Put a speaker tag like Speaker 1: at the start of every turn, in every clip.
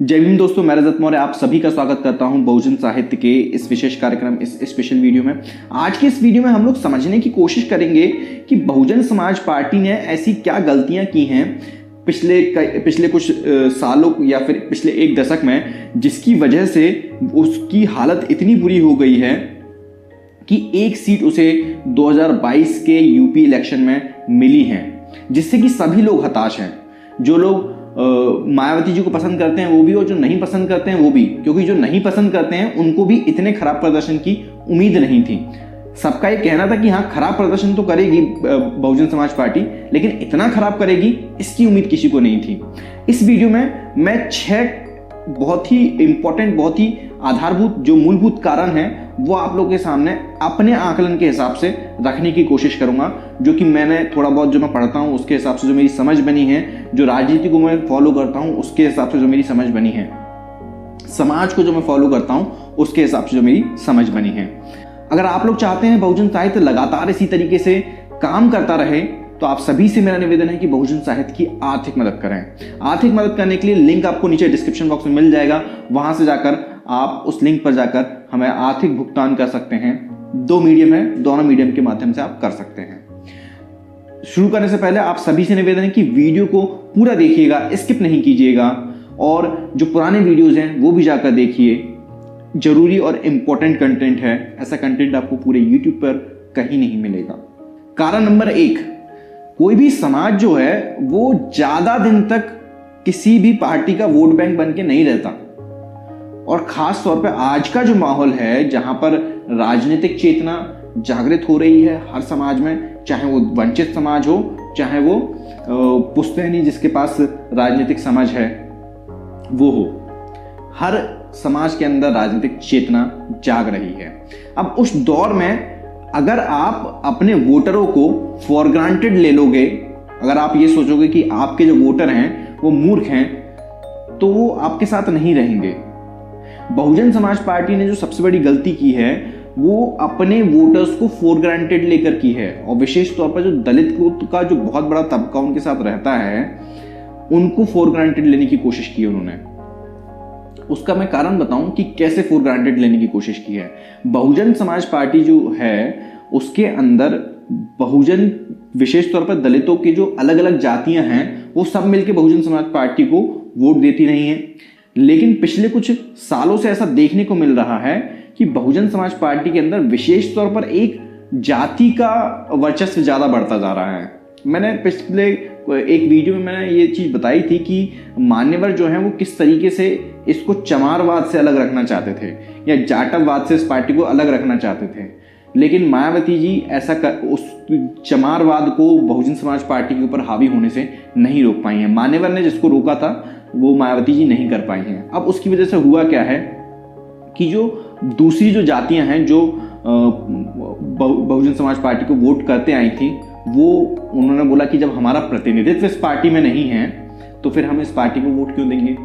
Speaker 1: जय भीम दोस्तों, मैं रजत मौर्य आप सभी का स्वागत करता हूं बहुजन साहित्य के इस विशेष कार्यक्रम, इस स्पेशल वीडियो में। आज के इस वीडियो में हम लोग समझने की कोशिश करेंगे कि बहुजन समाज पार्टी ने ऐसी क्या गलतियां की हैं पिछले कुछ सालों या फिर पिछले एक दशक में, जिसकी वजह से उसकी हालत इतनी बुरी हो गई है कि एक सीट उसे 2022 के यूपी इलेक्शन में मिली है, जिससे कि सभी लोग हताश हैं। जो लोग मायावती जी को पसंद करते हैं वो भी, और जो नहीं पसंद करते हैं वो भी, क्योंकि जो नहीं पसंद करते हैं उनको भी इतने खराब प्रदर्शन की उम्मीद नहीं थी। सबका ये कहना था कि हाँ, खराब प्रदर्शन तो करेगी बहुजन समाज पार्टी, लेकिन इतना खराब करेगी इसकी उम्मीद किसी को नहीं थी। इस वीडियो में मैं 6 बहुत ही इंपॉर्टेंट, बहुत ही आधारभूत जो मूलभूत कारण है वो आप लोगों के सामने अपने आकलन के हिसाब से रखने की कोशिश करूंगा, जो कि मैंने थोड़ा बहुत जो मैं पढ़ता हूं उसके हिसाब से जो मेरी समझ बनी है, जो राजनीति को मैं फॉलो करता हूं उसके हिसाब से जो मेरी समझ बनी है, समाज को जो मैं फॉलो करता हूं उसके हिसाब से जो मेरी समझ बनी है। अगर आप लोग चाहते हैं बहुजन साहित्य लगातार इसी तरीके से काम करता रहे, तो आप सभी से मेरा निवेदन है कि बहुजन साहित्य की आर्थिक मदद करें। आर्थिक मदद करने के लिए लिंक आपको नीचे डिस्क्रिप्शन बॉक्स में मिल जाएगा, वहां से जाकर आप उस लिंक पर जाकर हमें आर्थिक भुगतान कर सकते हैं। 2 मीडियम है, दोनों मीडियम के माध्यम से आप कर सकते हैं। शुरू करने से पहले आप सभी से निवेदन है कि वीडियो को पूरा देखिएगा, स्किप नहीं कीजिएगा, और जो पुराने वीडियोज हैं वो भी जाकर देखिए। जरूरी और इंपॉर्टेंट कंटेंट है, ऐसा कंटेंट आपको पूरे यूट्यूब पर कहीं नहीं मिलेगा। कारण नंबर 1, कोई भी समाज जो है वो ज्यादा दिन तक किसी भी पार्टी का वोट बैंक बन के नहीं रहता, और खास तौर पे आज का जो माहौल है जहां पर राजनीतिक चेतना जागृत हो रही है हर समाज में, चाहे वो वंचित समाज हो, चाहे वो पुश्तैनी जिसके पास राजनीतिक समझ है वो हो, हर समाज के अंदर राजनीतिक चेतना जाग रही है। अब उस दौर में अगर आप अपने वोटरों को फॉर ग्रांटेड ले लोगे, अगर आप ये सोचोगे कि आपके जो वोटर हैं वो मूर्ख हैं, तो वो आपके साथ नहीं रहेंगे। बहुजन समाज पार्टी ने जो सबसे बड़ी गलती की है वो अपने वोटर्स को फॉर ग्रांटेड लेकर की है, और विशेष तौर पर जो दलित का जो बहुत बड़ा तबका उनके साथ रहता है उनको फॉर ग्रांटेड लेने की कोशिश की उन्होंने। उसका मैं कारण बताऊं कि कैसे फॉर ग्रांटेड लेने की कोशिश की है। बहुजन समाज पार्टी जो है उसके अंदर बहुजन, विशेष तौर पर दलितों की जो अलग अलग जातियां हैं वो सब मिलकर बहुजन समाज पार्टी को वोट देती नहीं है। लेकिन पिछले कुछ सालों से ऐसा देखने को मिल रहा है कि बहुजन समाज पार्टी के अंदर विशेष तौर पर एक जाति का वर्चस्व ज्यादा बढ़ता जा रहा है। मैंने पिछले एक वीडियो में मैंने ये चीज बताई थी कि मान्यवर जो हैं वो किस तरीके से इसको चमारवाद से अलग रखना चाहते थे, या जाटववाद से इस पार्टी को अलग रखना चाहते थे, लेकिन मायावती जी उस चमारवाद को बहुजन समाज पार्टी के ऊपर हावी होने से नहीं रोक पाई हैं। मान्यवर ने जिसको रोका था वो मायावती जी नहीं कर पाई हैं। अब उसकी वजह से हुआ क्या है कि जो दूसरी जो जातियां हैं जो बहुजन समाज पार्टी को वोट करते आई थी, वो उन्होंने बोला कि जब हमारा प्रतिनिधित्व इस पार्टी में नहीं है तो फिर हम इस पार्टी को वोट क्यों देंगे।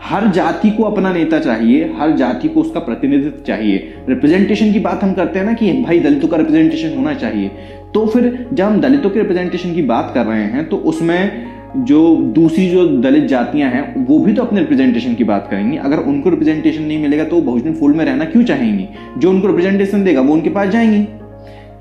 Speaker 1: हर जाति को अपना नेता चाहिए, हर जाति को उसका प्रतिनिधित्व चाहिए। रिप्रेजेंटेशन की बात हम करते हैं ना कि भाई दलितों का रिप्रेजेंटेशन होना चाहिए, तो फिर जब हम दलितों के रिप्रेजेंटेशन की बात कर रहे हैं तो उसमें जो दूसरी जो दलित जातियां हैं वो भी तो अपने रिप्रेजेंटेशन की बात करेंगी। अगर उनको रिप्रेजेंटेशन नहीं मिलेगा तो बहुजन फोल्ड में रहना क्यों चाहेंगी? जो उनको रिप्रेजेंटेशन देगा वो उनके पास जाएंगी।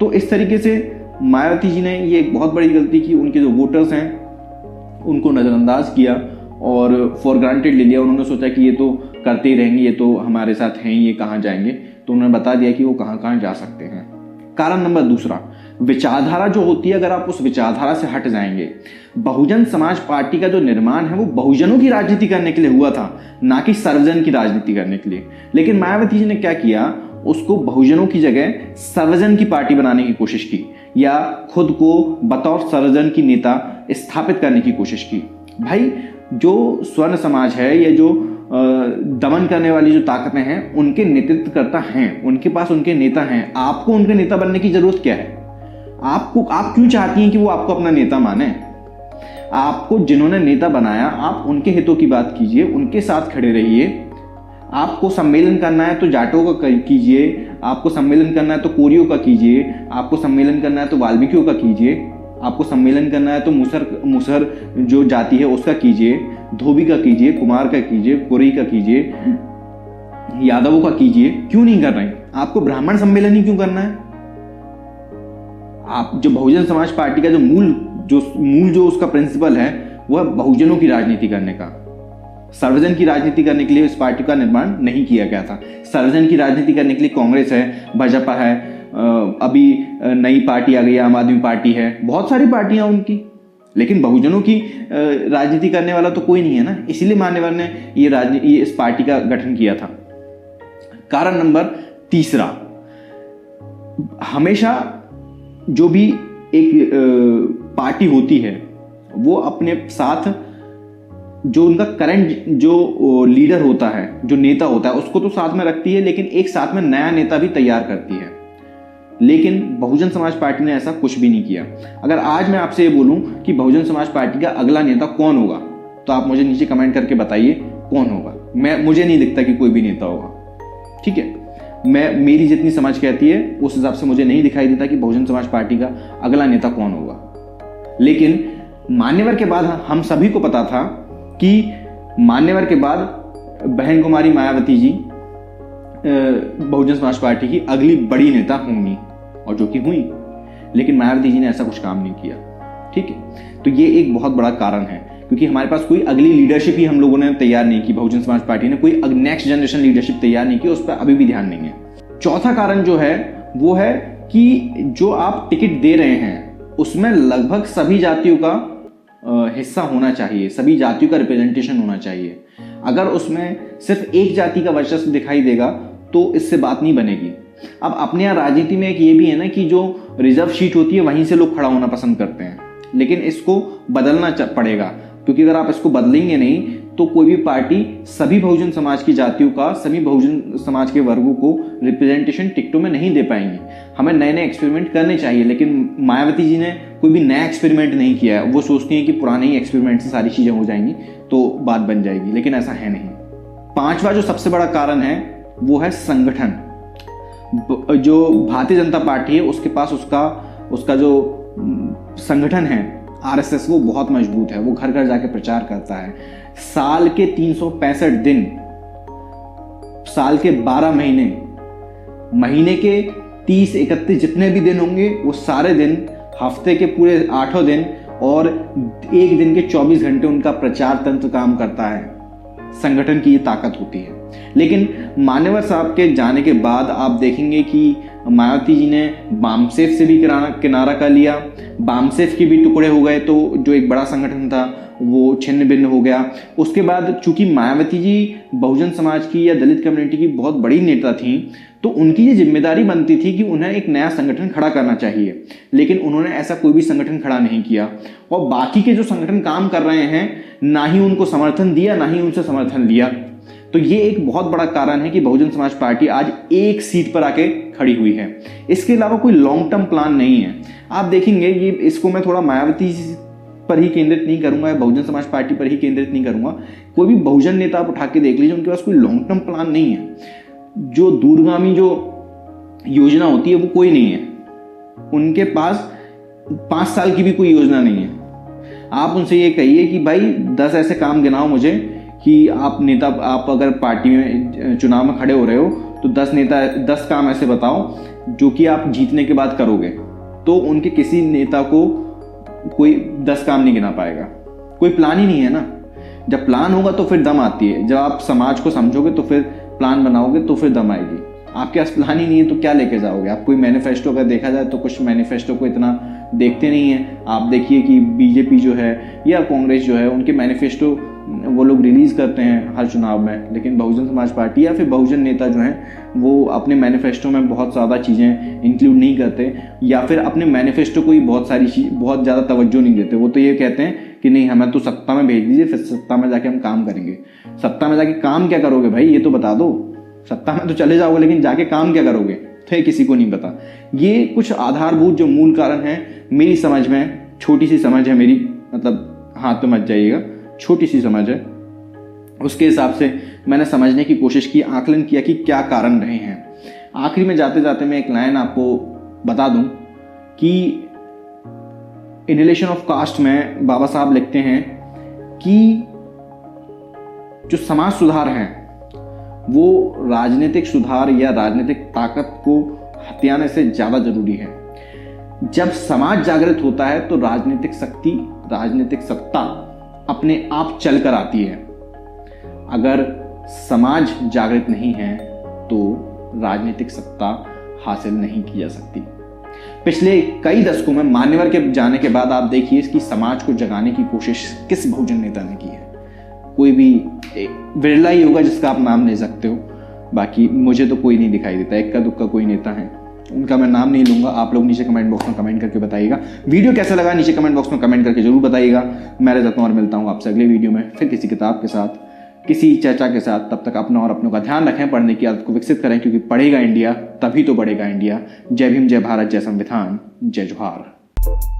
Speaker 1: तो इस तरीके से मायावती जी ने ये एक बहुत बड़ी गलती की, उनके जो वोटर्स हैं उनको नजरअंदाज किया और फॉर ग्रांटेड ले लिया। उन्होंने सोचा कि ये तो करते ही रहेंगे, ये तो हमारे साथ हैं, ये कहाँ जाएंगे, तो उन्होंने बता दिया कि वो कहाँ कहाँ जा सकते हैं। कारण नंबर 2, विचारधारा जो होती है, अगर आप उस विचारधारा से हट जाएंगे। बहुजन समाज पार्टी का जो निर्माण है वो बहुजनों की राजनीति करने के लिए हुआ था, ना कि सर्वजन की राजनीति करने के लिए। लेकिन मायावती जी ने क्या किया, उसको बहुजनों की जगह सर्वजन की पार्टी बनाने की कोशिश की, या खुद को बतौर सर्वजन की नेता स्थापित करने की कोशिश की। भाई जो स्वर्ण समाज है या जो दमन करने वाली जो ताकतें हैं उनके नेतृत्व करता हैं, उनके पास उनके नेता हैं। आपको उनके नेता बनने की जरूरत क्या है? आप क्यों चाहती हैं कि वो आपको अपना नेता माने? आपको जिन्होंने नेता बनाया आप उनके हितों की बात कीजिए, उनके साथ खड़े रहिए। आपको सम्मेलन करना है तो जाटों का कीजिए, आपको सम्मेलन करना है तो कोरियों का कीजिए, आपको सम्मेलन करना है तो वाल्मीकियों का कीजिए। आपको सम्मेलन करना है तो मुसहर जो जाति है उसका कीजिए, धोबी का कीजिए, कुमार का कीजिए, कोरी का कीजिए, यादवों का कीजिए, क्यों नहीं कर रहे हैं? आपको ब्राह्मण सम्मेलन ही क्यों करना है? आप जो बहुजन समाज पार्टी का जो मूल जो उसका प्रिंसिपल है वह बहुजनों की राजनीति करने का, सर्वजन की राजनीति करने के लिए इस पार्टी का निर्माण नहीं किया गया था। सर्वजन की राजनीति करने के लिए कांग्रेस है, भाजपा है, अभी नई पार्टी आ गई, आम आदमी पार्टी है, बहुत सारी पार्टियां उनकी, लेकिन बहुजनों की राजनीति करने वाला तो कोई नहीं है ना। इसीलिए मान्यवर ने ये इस पार्टी का गठन किया था। कारण नंबर तीसरा, हमेशा जो भी एक पार्टी होती है वो अपने साथ जो उनका करंट जो लीडर होता है, जो नेता होता है, उसको तो साथ में रखती है, लेकिन एक साथ में नया नेता भी तैयार करती है। लेकिन बहुजन समाज पार्टी ने ऐसा कुछ भी नहीं किया। अगर आज मैं आपसे ये बोलूं कि बहुजन समाज पार्टी का अगला नेता कौन होगा, तो आप मुझे नीचे कमेंट करके बताइए कौन होगा। मुझे नहीं दिखता कि कोई भी नेता होगा, ठीक है। मेरी जितनी समझ कहती है उस हिसाब से मुझे नहीं दिखाई देता कि बहुजन समाज पार्टी का अगला नेता कौन होगा। लेकिन मान्यवर के बाद हम सभी को पता था कि मान्यवर के बाद बहन कुमारी मायावती जी बहुजन समाज पार्टी की अगली बड़ी नेता होंगी, और जो कि हुई। लेकिन मायावती जी ने ऐसा कुछ काम नहीं किया, ठीक है। तो ये एक बहुत बड़ा कारण है, क्योंकि हमारे पास कोई अगली लीडरशिप ही हम लोगों ने तैयार नहीं की। बहुजन समाज पार्टी ने कोई नेक्स्ट जनरेशन लीडरशिप तैयार नहीं की, उस पर अभी भी ध्यान नहीं है। चौथा कारण जो है वो है कि जो आप टिकट दे रहे हैं उसमें लगभग सभी जातियों का हिस्सा होना चाहिए, सभी जातियों का रिप्रेजेंटेशन होना चाहिए। अगर उसमें सिर्फ एक जाति का वर्चस्व दिखाई देगा तो इससे बात नहीं बनेगी। अब अपने यहाँ राजनीति में एक ये भी है ना कि जो रिजर्व सीट होती है वहीं से लोग खड़ा होना पसंद करते हैं, लेकिन इसको बदलना पड़ेगा, क्योंकि अगर आप इसको बदलेंगे नहीं तो कोई भी पार्टी सभी बहुजन समाज की जातियों का, सभी बहुजन समाज के वर्गों को रिप्रेजेंटेशन टिकटों में नहीं दे पाएंगे। हमें नए नए एक्सपेरिमेंट करने चाहिए, लेकिन मायावती जी ने कोई भी नया एक्सपेरिमेंट नहीं किया है। वो सोचती हैं कि पुराने ही एक्सपेरिमेंट से सारी चीजें हो जाएंगी तो बात बन जाएगी, लेकिन ऐसा है नहीं। पांचवा जो सबसे बड़ा कारण है वो है संगठन। जो भारतीय जनता पार्टी है उसके पास उसका जो संगठन है आरएसएस, वो बहुत मजबूत है। वो घर घर जाके प्रचार करता है। साल के 365 दिन, साल के 12 महीने, महीने के 30-31 जितने भी दिन होंगे वो सारे दिन, हफ्ते के पूरे 8 दिन और एक दिन के 24 घंटे उनका प्रचार तंत्र काम करता है। संगठन की ये ताकत होती है। लेकिन मान्यवर साहब के जाने के बाद आप देखेंगे कि मायावती जी ने बामसेफ से भी किनारा कर लिया। बामसेफ के भी टुकड़े हो गए, तो जो एक बड़ा संगठन था वो छिन्न भिन्न हो गया। उसके बाद चूंकि मायावती जी बहुजन समाज की या दलित कम्युनिटी की बहुत बड़ी नेता थी, तो उनकी ये जिम्मेदारी बनती थी कि उन्हें एक नया संगठन खड़ा करना चाहिए। लेकिन उन्होंने ऐसा कोई भी संगठन खड़ा नहीं किया, और बाकी के जो संगठन काम कर रहे हैं ना ही उनको समर्थन दिया, ना ही उनसे समर्थन लिया। तो ये एक बहुत बड़ा कारण है कि बहुजन समाज पार्टी आज एक सीट पर आके खड़ी हुई है। इसके अलावा कोई लॉन्ग टर्म प्लान नहीं है। आप देखेंगे, ये इसको मैं थोड़ा मायावती पर ही केंद्रित नहीं करूंगा, बहुजन समाज पार्टी पर ही केंद्रित नहीं करूंगा। कोई भी बहुजन नेता आप उठा के देख लीजिए, उनके पास कोई लॉन्ग टर्म प्लान नहीं है। जो दूरगामी जो योजना होती है वो कोई नहीं है। उनके पास 5 साल की भी कोई योजना नहीं है। आप उनसे ये कहिए कि भाई 10 ऐसे काम गिनाओ मुझे कि आप अगर पार्टी में चुनाव में खड़े हो रहे हो तो 10 काम ऐसे बताओ जो कि आप जीतने के बाद करोगे, तो उनके किसी नेता को कोई 10 काम नहीं गिना पाएगा। कोई प्लान ही नहीं है ना। जब प्लान होगा तो फिर दम आती है। जब आप समाज को समझोगे तो फिर प्लान बनाओगे तो फिर दम आएगी। आपके पास प्लान ही नहीं है तो क्या लेके जाओगे आप? कोई मैनिफेस्टो अगर देखा जाए तो कुछ मैनिफेस्टो को इतना देखते नहीं है। आप देखिए कि बीजेपी जो है या कांग्रेस जो है, उनके मैनिफेस्टो वो लोग रिलीज करते हैं हर चुनाव में, लेकिन बहुजन समाज पार्टी या फिर बहुजन नेता जो हैं वो अपने मैनिफेस्टो में बहुत ज़्यादा चीज़ें इंक्लूड नहीं करते, या फिर अपने मैनिफेस्टो को ही बहुत ज़्यादा तवज्जो नहीं देते। वो तो ये कहते हैं कि नहीं, हमें तो सत्ता में भेज दीजिए, फिर सत्ता में जाके हम काम करेंगे। सत्ता में जाके काम क्या करोगे भाई, ये तो बता दो। सत्ता में तो चले जाओगे, लेकिन जाके काम क्या करोगे तो ये किसी को नहीं पता। ये कुछ आधारभूत जो मूल कारण है मेरी समझ में, छोटी सी समझ है मेरी, मतलब हाथ पे मत जाइएगा, छोटी सी समझ है, उसके हिसाब से मैंने समझने की कोशिश की, आकलन किया कि क्या कारण रहे हैं। आखिरी में जाते जाते मैं एक लाइन आपको बता दूं कि इनहेलेशन ऑफ कास्ट में बाबा साहब लिखते हैं कि जो समाज सुधार है वो राजनीतिक सुधार या राजनीतिक ताकत को हथियाने से ज्यादा जरूरी है। जब समाज जागृत होता है तो राजनीतिक शक्ति, राजनीतिक सत्ता अपने आप चलकर आती है। अगर समाज जागृत नहीं है तो राजनीतिक सत्ता हासिल नहीं की जा सकती। पिछले कई दशकों में मान्यवर के जाने के बाद आप देखिए कि समाज को जगाने की कोशिश किस बहुजन नेता ने की है। कोई भी विरला ही होगा जिसका आप नाम ले सकते हो, बाकी मुझे तो कोई नहीं दिखाई देता। इक्का दुक्का कोई नेता है, उनका मैं नाम नहीं लूंगा। आप लोग नीचे कमेंट बॉक्स में कमेंट करके बताइएगा। वीडियो कैसा लगा नीचे कमेंट बॉक्स में कमेंट करके जरूर बताइएगा। मैं रह जाता हूँ और मिलता हूँ आपसे अगले वीडियो में फिर किसी किताब के साथ, किसी चर्चा के साथ। तब तक अपना और अपनों का ध्यान रखें, पढ़ने की आदत को विकसित करें, क्योंकि पढ़ेगा इंडिया तभी तो बढ़ेगा इंडिया। जय भीम, जय भारत, जय संविधान, जय जोहार।